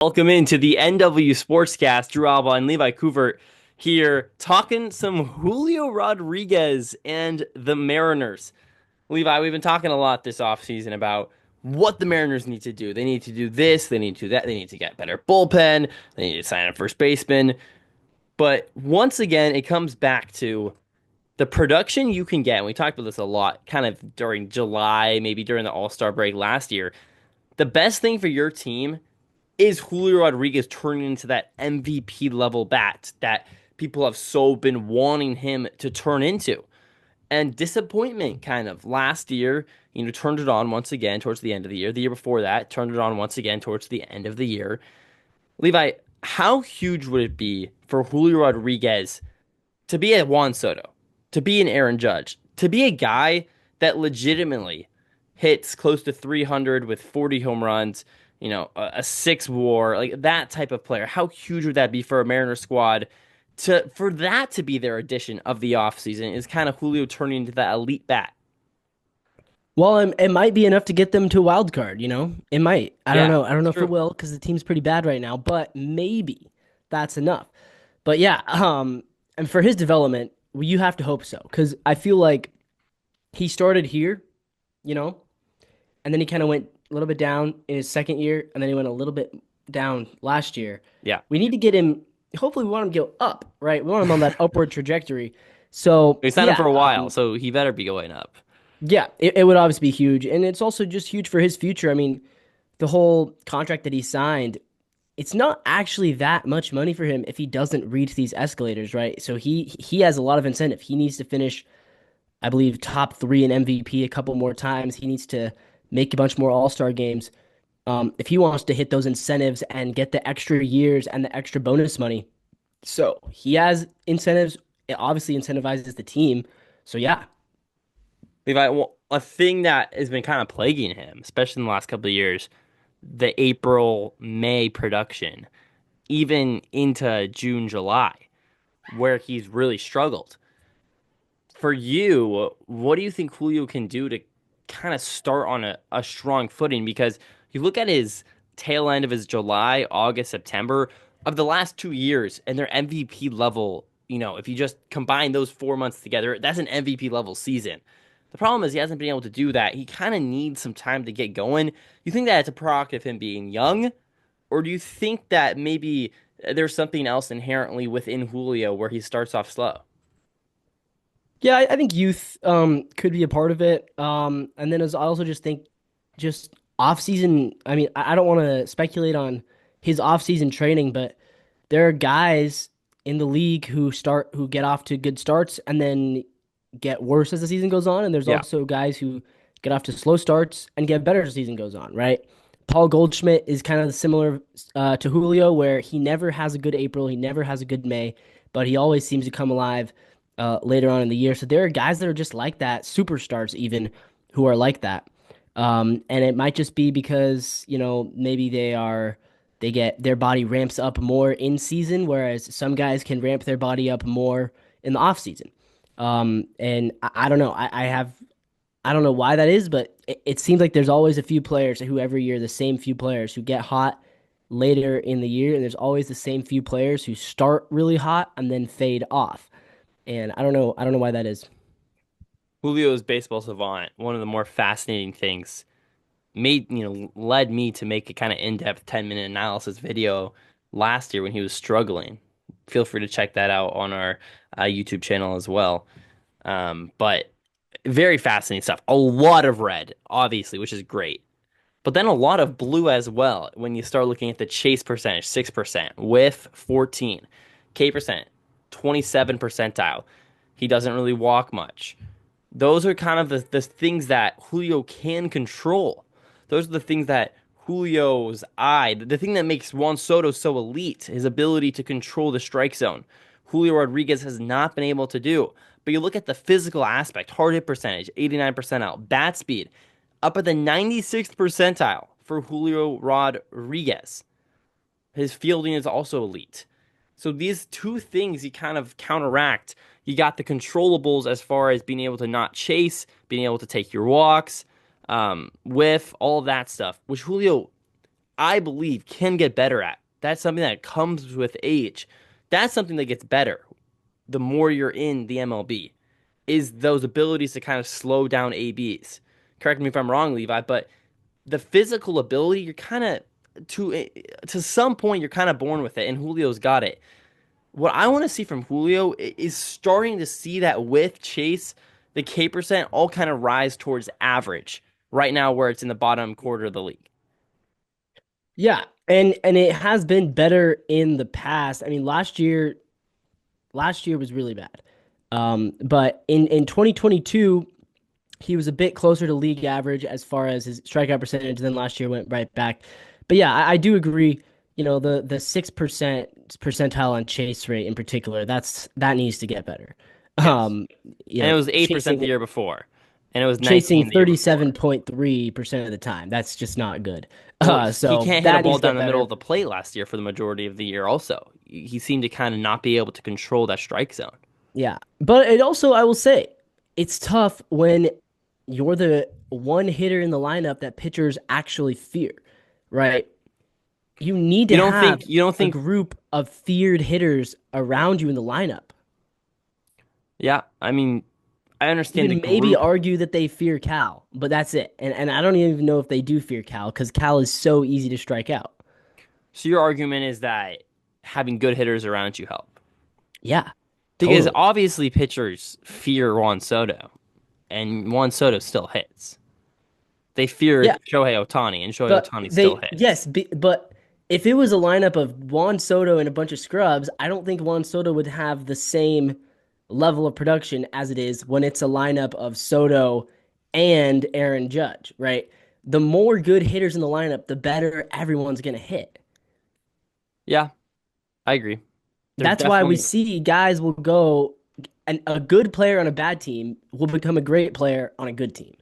Welcome into the NW Sportscast. Drew Albaugh and Levi Couvert here talking some Julio Rodriguez and the Mariners. Levi, we've been talking a lot this offseason about what the Mariners need to do. They need to do this, they need to do that, they need to get better bullpen, they need to sign a first baseman. But once again, it comes back to the production you can get. And we talked about this a lot kind of during July, maybe during the All-Star break last year. The best thing for your team is Julio Rodriguez turning into that MVP level bat that people have so been wanting him to turn into. And disappointment kind of last year, turned it on once again towards the end of the year. The year before that, turned it on once again towards the end of the year. Levi, how huge would it be for Julio Rodriguez to be a Juan Soto, to be an Aaron Judge, to be a guy that legitimately hits close to 300 with 40 home runs, a six WAR, like that type of player? How huge would that be for a Mariners squad? For that to be their addition of the offseason is kind of Julio turning into that elite bat. Well, it might be enough to get them to a wild card, It might. I don't Yeah, know. I don't it's know if it true. will because the team's pretty bad right now, but maybe that's enough. But yeah, and for his development, well, you have to hope so because I feel like he started here, you know, and then he kind of went a little bit down in his second year, and then he went a little bit down last year. Yeah. We need to get him. Hopefully, we want him to go up, right? We want him on that upward trajectory. So We signed him yeah, for a while, so he better be going up. yeah, it would obviously be huge, and it's also just huge for his future. I mean, the whole contract that he signed, it's not actually that much money for him if he doesn't reach these escalators, right? So he has a lot of incentive. He needs to finish, I believe, top three in MVP a couple more times. He needs to make a bunch more All-Star games. If he wants to hit those incentives and get the extra years and the extra bonus money. So he has incentives. It obviously incentivizes the team. So yeah. Levi, well, a thing that has been kind of plaguing him, especially in the last couple of years, the April, May production, even into June, July, where he's really struggled. For you, what do you think Julio can do to kind of start on a strong footing? Because you look at his tail end of his July, August, September of the last 2 years and their MVP level, if you just combine those 4 months together, that's an MVP level season. The problem is he hasn't been able to do that. He kind of needs some time to get going. You think that it's a product of him being young, or do you think that maybe there's something else inherently within Julio where he starts off slow? Yeah, I think youth could be a part of it. And then as I also just think just off season, I mean, I don't want to speculate on his off season training, but there are guys in the league who get off to good starts and then get worse as the season goes on, and there's Yeah. also guys who get off to slow starts and get better as the season goes on, right? Paul Goldschmidt is kind of similar to Julio, where he never has a good April, he never has a good May, but he always seems to come alive later on in the year. So there are guys that are just like that, superstars even, who are like that. And it might just be because, maybe they get their body ramps up more in season, whereas some guys can ramp their body up more in the off season. And I don't know. I don't know why that is, but it seems like there's always a few players who every year the same few players who get hot later in the year, and there's always the same few players who start really hot and then fade off. And I don't know why that is. Julio's baseball savant, one of the more fascinating things, led me to make a kind of in-depth 10-minute analysis video last year when he was struggling. Feel free to check that out on our YouTube channel as well. But very fascinating stuff. A lot of red, obviously, which is great. But then a lot of blue as well when you start looking at the chase percentage, 6%, whiff 14, K percent, 27 percentile. He doesn't really walk much. Those are kind of the things that Julio can control. Those are the things that Julio's eye, the thing that makes Juan Soto so elite, his ability to control the strike zone. Julio Rodriguez has not been able to do. But you look at the physical aspect, hard hit percentage, 89 percentile, bat speed, up at the 96th percentile for Julio Rodriguez. His fielding is also elite. So these two things you kind of counteract. You got the controllables as far as being able to not chase, being able to take your walks, with all of that stuff, which Julio, I believe, can get better at. That's something that comes with age. That's something that gets better the more you're in the MLB, is those abilities to kind of slow down ABs. Correct me if I'm wrong, Levi, but the physical ability, you're kind of to some point you're kind of born with it, and Julio's got it. What I want to see from Julio is starting to see that with Chase, the K percent all kind of rise towards average right now, where it's in the bottom quarter of the league. Yeah, and it has been better in the past. I mean, last year was really bad. But in 2022, he was a bit closer to league average as far as his strikeout percentage. Then last year went right back. But yeah, I do agree. You know, the 6% percentile on chase rate in particular, that needs to get better. Yes. Um, you And it know, was 8% the chasing year before, and it was chasing 19 the year before. 37.3% of the time. That's just not good. Well, he So can't hit a that ball needs to down get the middle better. of the plate last year for the majority of the year, also. He seemed to kind of not be able to control that strike zone. Yeah. But it also, I will say, it's tough when you're the one hitter in the lineup that pitchers actually fear, right? You need to have You don't a think, group of feared hitters around you in the lineup. yeah, I mean, I You understand the can maybe group. argue that they fear Cal, but that's it. And I don't even know if they do fear Cal because Cal is so easy to strike out. So your argument is that having good hitters around you help. Yeah, Because totally. obviously pitchers fear Juan Soto, and Juan Soto still hits. They fear Yeah, Shohei Ohtani, and Shohei but Ohtani still hits. but if it was a lineup of Juan Soto and a bunch of scrubs, I don't think Juan Soto would have the same level of production as it is when it's a lineup of Soto and Aaron Judge, right? The more good hitters in the lineup, the better everyone's going to hit. Yeah, I agree. There's That's why we definitely, see guys will go, and a good player on a bad team will become a great player on a good team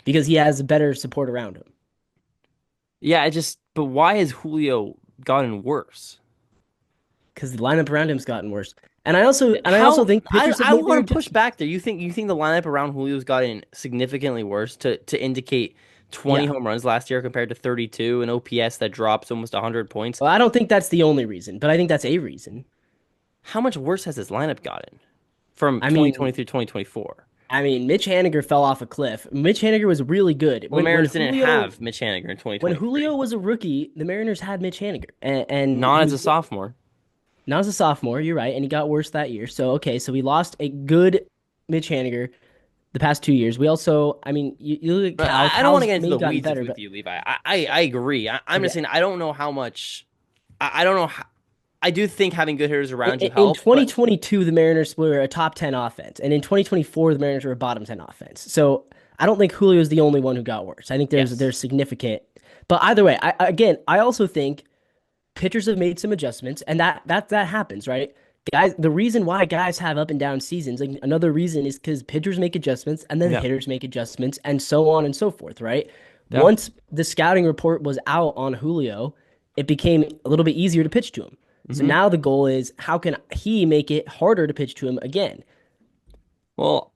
because he has better support around him. yeah, but why has Julio gotten worse? Because the lineup around him's gotten worse. And I also think pitchers have I made their want to push adjustments. back there. You think the lineup around Julio's gotten significantly worse to indicate 20 Yeah. home runs last year compared to 32, and OPS that drops almost 100 points. Well, I don't think that's the only reason, but I think that's a reason. How much worse has his lineup gotten from I mean, 2023 2024? Mitch Haniger fell off a cliff. Mitch Haniger was really good. Well, the Mariners didn't have Mitch Haniger in When 2023. Julio was a rookie, the Mariners had Mitch Haniger, and Not he as was a good. sophomore. Now as a sophomore, you're right, and he got worse that year. So okay, so we lost a good Mitch Haniger the past 2 years. We also, you look at But Cal. I don't want to Cal's get into maybe the gotten weeds better, with but you, Levi. I agree. I'm just okay. saying I don't know how much. I don't know how, I do think having good hitters around you In help, but 2022, the Mariners were a top 10 offense, and in 2024, the Mariners were a bottom 10 offense. So I don't think Julio is the only one who got worse. I think yes. there's significant, but either way, I also think pitchers have made some adjustments, and that happens, right? Guys, the reason why guys have up and down seasons, like another reason is because pitchers make adjustments, and then Yeah. hitters make adjustments, and so on and so forth, right? Yeah. Once the scouting report was out on Julio, it became a little bit easier to pitch to him. So Hmm. now the goal is how can he make it harder to pitch to him again? Well,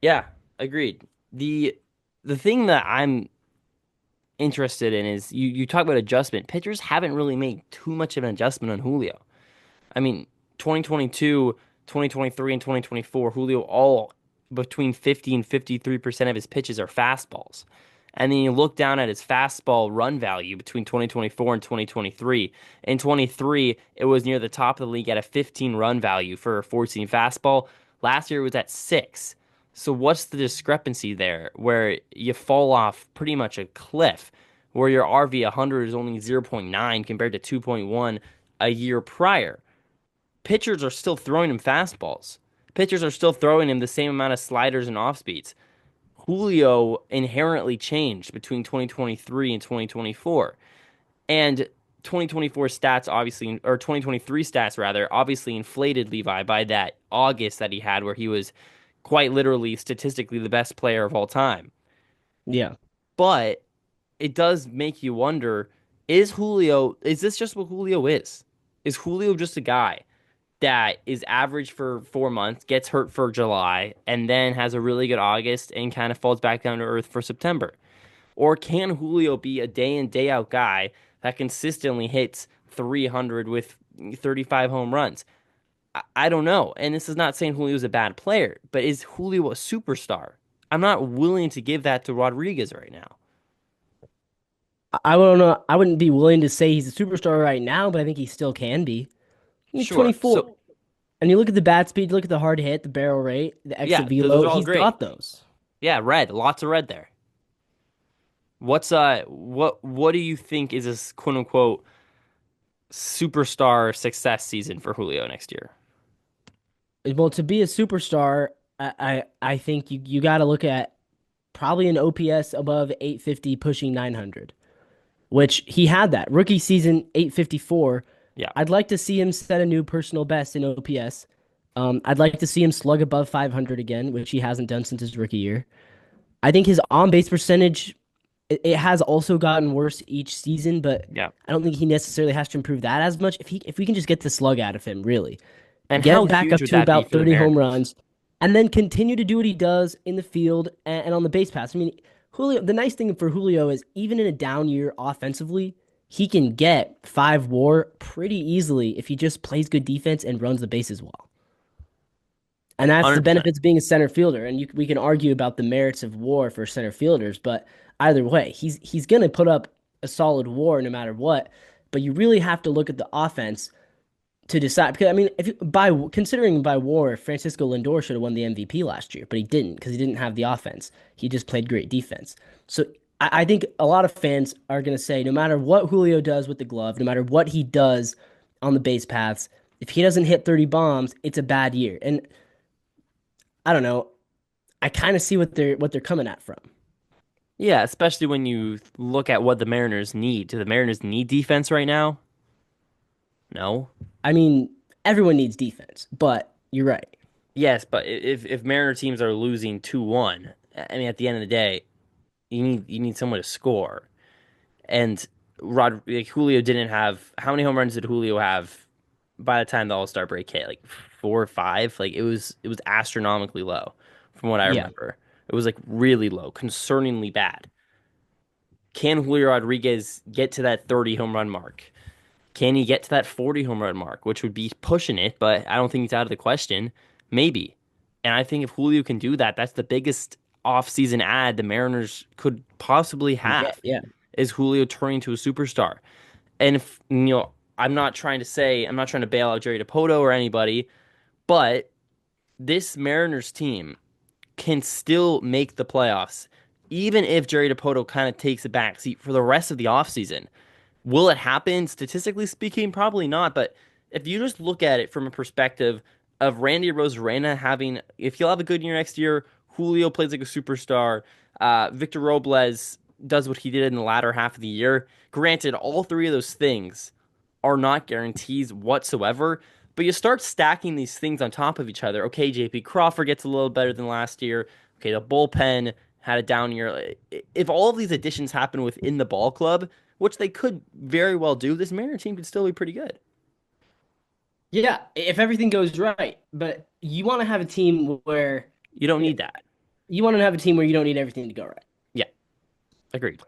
yeah, agreed. The thing that I'm interested in is you talk about adjustment. Pitchers haven't really made too much of an adjustment on Julio. I mean, 2022, 2023, and 2024, Julio all between 50 and 53% of his pitches are fastballs. And then you look down at his fastball run value between 2024 and 2023. In 23, it was near the top of the league at a 15 run value for a 14 fastball. Last year it was at 6. So what's the discrepancy there where you fall off pretty much a cliff where your RV 100 is only 0.9 compared to 2.1 a year prior? Pitchers are still throwing him fastballs. Pitchers are still throwing him the same amount of sliders and off speeds. Julio inherently changed between 2023 and 2024. And 2024 stats obviously, or 2023 stats rather, obviously inflated Levi by that August that he had where he was quite literally statistically the best player of all time. Yeah. But it does make you wonder, is this just what Julio is? Is Julio just a guy that is average for 4 months, gets hurt for July, and then has a really good August and kind of falls back down to earth for September? Or can Julio be a day in, day out guy that consistently hits 300 with 35 home runs. I don't know. And this is not saying Julio's a bad player, but is Julio a superstar? I'm not willing to give that to Rodriguez right now. I don't know. I wouldn't be willing to say he's a superstar right now, but I think he still can be. He's Sure. 24. And you look at the bat speed, you look at the hard hit, the barrel rate, the exit Yeah, those velo, are all he's great. got those. Yeah, red, lots of red there. What do you think is this quote unquote superstar success season for Julio next year? Well, to be a superstar, I think you got to look at probably an OPS above 850 pushing 900, which he had that. Rookie season 854. Yeah. I'd like to see him set a new personal best in OPS. I'd like to see him slug above 500 again, which he hasn't done since his rookie year. I think his on base percentage it has also gotten worse each season, but Yeah. I don't think he necessarily has to improve that as much. If we can just get the slug out of him, really, And how get back huge up would to that be about for the 30 home Mariners? runs, and then continue to do what he does in the field and on the base pass. I mean, Julio. The nice thing for Julio is even in a down year offensively, he can get 5 WAR pretty easily if he just plays good defense and runs the bases well. And that's the 100%. benefits of being a center fielder. And we can argue about the merits of WAR for center fielders, but either way, he's going to put up a solid WAR no matter what. But you really have to look at the offense to decide. Because I mean, if you, by considering by WAR, Francisco Lindor should have won the MVP last year, but he didn't because he didn't have the offense. He just played great defense. So I think a lot of fans are going to say, no matter what Julio does with the glove, no matter what he does on the base paths, if he doesn't hit 30 bombs, it's a bad year. And I don't know. I kind of see what they're coming at from. Yeah, especially when you look at what the Mariners need. Do the Mariners need defense right now? No. I mean, everyone needs defense, but you're right. Yes, but if Mariner teams are losing 2-1, I mean at the end of the day, you need someone to score. And Julio didn't have how many home runs did Julio have by the time the All-Star break hit? Like 4 or 5? Like it was astronomically low from what I Yeah. remember. It was like really low, concerningly bad. Can Julio Rodriguez get to that 30 home run mark? Can he get to that 40 home run mark, which would be pushing it, but I don't think it's out of the question. Maybe. And I think if Julio can do that, that's the biggest offseason ad the Mariners could possibly Yeah, have yeah. is Julio turning to a superstar. And if, I'm not trying to bail out Jerry Dipoto or anybody, but this Mariners team can still make the playoffs, even if Jerry Dipoto kind of takes a back seat for the rest of the offseason. Will it happen? Statistically speaking, probably not. But if you just look at it from a perspective of Randy Rosarena having, if he'll have a good year next year, Julio plays like a superstar, Victor Robles does what he did in the latter half of the year. Granted, all three of those things are not guarantees whatsoever, but you start stacking these things on top of each other. Okay, JP Crawford gets a little better than last year. Okay, the bullpen had a down year. If all of these additions happen within the ball club, which they could very well do, this Mariner team could still be pretty good. Yeah, if everything goes right. But you want to have a team where You don't you need that. you want to have a team where you don't need everything to go right. Yeah, agreed.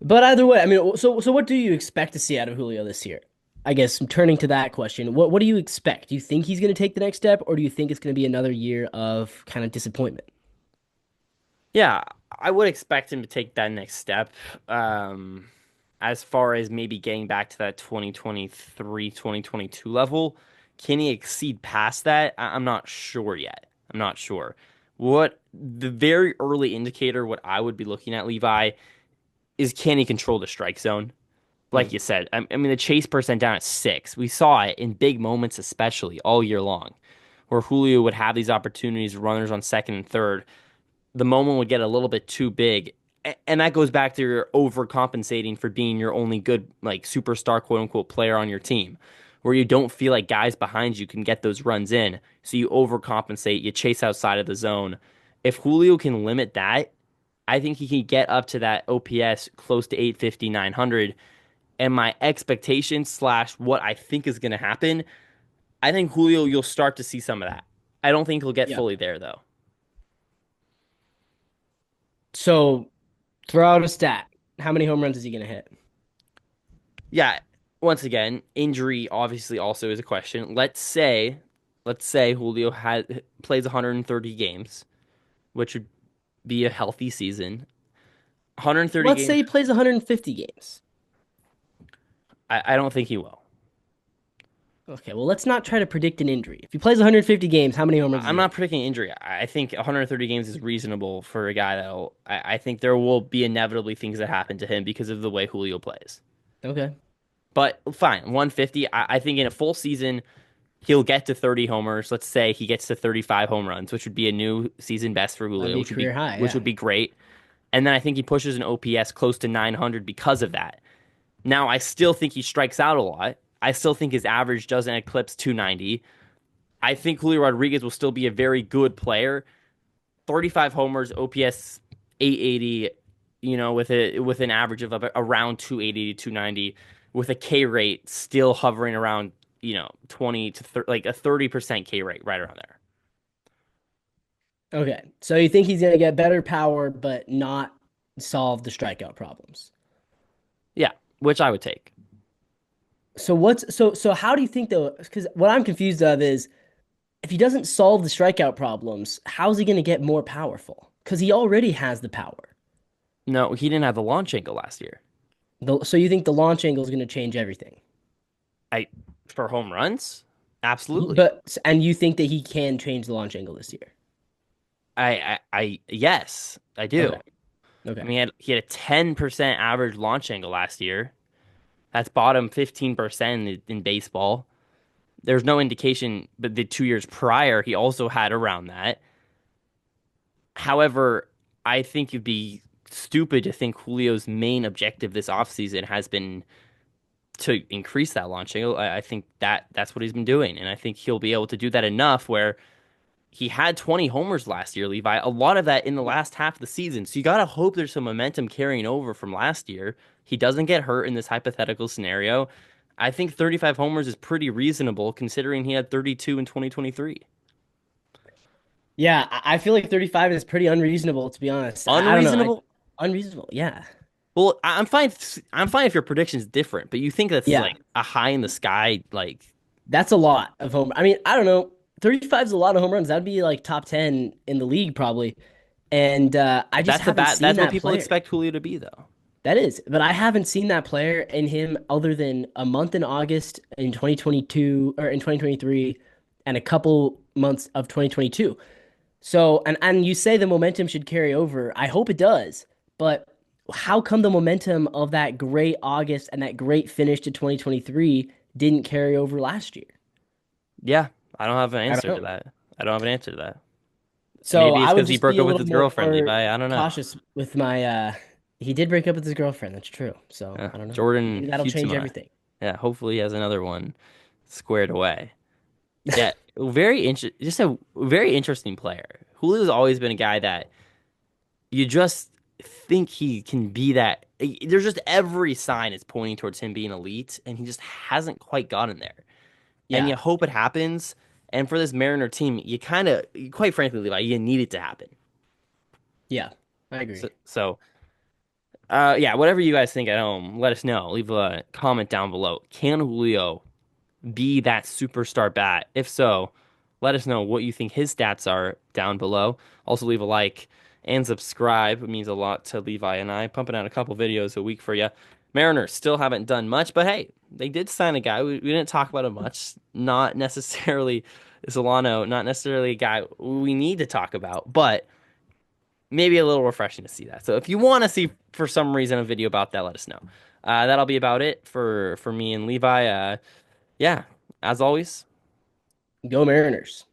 But either way, I mean, so what do you expect to see out of Julio this year? I guess I'm turning to that question. What do you expect? Do you think he's going to take the next step, or do you think it's going to be another year of kind of disappointment? Yeah, I would expect him to take that next step. Um, as far as maybe getting back to that 2023, 2022 level, can he exceed past that? I'm not sure yet. I'm not sure. What the very early indicator, what I would be looking at, Levi, is can he control the strike zone? Hmm. Like you said, I mean, the chase percent down at 6. We saw it in big moments, especially all year long, where Julio would have these opportunities, runners on second and third, the moment would get a little bit too big. And that goes back to your overcompensating for being your only good, like, superstar, quote unquote, player on your team, where you don't feel like guys behind you can get those runs in. So you overcompensate, you chase outside of the zone. If Julio can limit that, I think he can get up to that OPS close to 850, 900. And my expectation slash what I think is going to happen, I think Julio, you'll start to see some of that. I don't think he'll get Yeah. fully there, though. So throw out a stat. How many home runs is he going to hit? Yeah, once again, injury obviously also is a question. Let's say Julio plays 130 games, which would be a healthy season. 130 Let's say games. he plays 150 games. I don't think he will. Okay, well, let's not try to predict an injury. If he plays 150 games, how many home runs does I'm he not hit? predicting injury. I think 130 games is reasonable for a guy that'll. I think there will be inevitably things that happen to him because of the way Julio plays. Okay, But fine, 150. I think in a full season, he'll get to 30 homers. Let's say he gets to 35 home runs, which would be a new season best for that'd Julio, be a career high. which Yeah, would be great. And then I think he pushes an OPS close to 900 because of that. Now, I still think he strikes out a lot. I still think his average doesn't eclipse 290. I think Julio Rodriguez will still be a very good player. 35 homers, OPS 880, with an average of around 280 to 290, with a K rate still hovering around, 20 to 30, like a 30% K rate right around there. okay. So you think he's gonna get better power, but not solve the strikeout problems? Yeah, which I would take. So how do you think though? Because what I'm confused of is if he doesn't solve the strikeout problems, how's he gonna get more powerful? Because he already has the power. No, he didn't have the launch angle last year. So you think the launch angle is gonna change everything? I For home runs? Absolutely. And you think that he can change the launch angle this year? Yes, I Okay. do. I Okay. mean, he had a 10% average launch angle last year. That's bottom 15% in baseball. There's no indication, but the 2 years prior, he also had around that. However, I think it'd be stupid to think Julio's main objective this offseason has been to increase that launch angle. I think that's what he's been doing, and I think he'll be able to do that enough where he had 20 homers last year, Levi. A lot of that in the last half of the season. So you got to hope there's some momentum carrying over from last year. He doesn't get hurt in this hypothetical scenario. I think 35 homers is pretty reasonable considering he had 32 in 2023. Yeah, I feel like 35 is pretty unreasonable, to be honest. I don't know. Unreasonable? Unreasonable. Yeah. Well, I'm fine. I'm fine if your prediction's different, but you think that's Yeah. like a high in the sky, like That's a lot of home. I mean, I don't know. 35 is a lot of home runs. That'd be like top 10 in the league, probably. And I just that's the haven't bat. seen That's what that people player. expect Julio to be, though. That is, but I haven't seen that player in him other than a month in August in 2022 or in 2023 and a couple months of 2022. So, and you say the momentum should carry over. I hope it does. But how come the momentum of that great August and that great finish to 2023 didn't carry over last year? Yeah, I don't have an I don't answer to know. that. I don't have an answer to that. So Maybe it's I would because he just broke be a up with little his girlfriend, more Levi. I don't know. cautious with my he did break up with his girlfriend, that's true. So I don't know. Jordan Maybe that'll change Hutzma. everything. Yeah, hopefully he has another one squared away. Yeah, just a very interesting player. Julio's always been a guy that you just think he can be that. There's just every sign is pointing towards him being elite, and he just hasn't quite gotten there. And Yeah. you hope it happens. And for this Mariner team, quite frankly, Levi, you need it to happen. Yeah. I So, agree. so yeah, whatever you guys think at home, let us know. Leave a comment down below. Can Julio be that superstar bat? If so, let us know what you think his stats are down below. Also, leave a like and subscribe. It means a lot to Levi and I. Pumping out a couple videos a week for you. Mariners still haven't done much, but hey, they did sign a guy. We didn't talk about him much. Not necessarily Solano, not necessarily a guy we need to talk about, but maybe a little refreshing to see that. So if you want to see for some reason a video about that, let us know. That'll be about it for me and Levi. Yeah, as always, Go Mariners.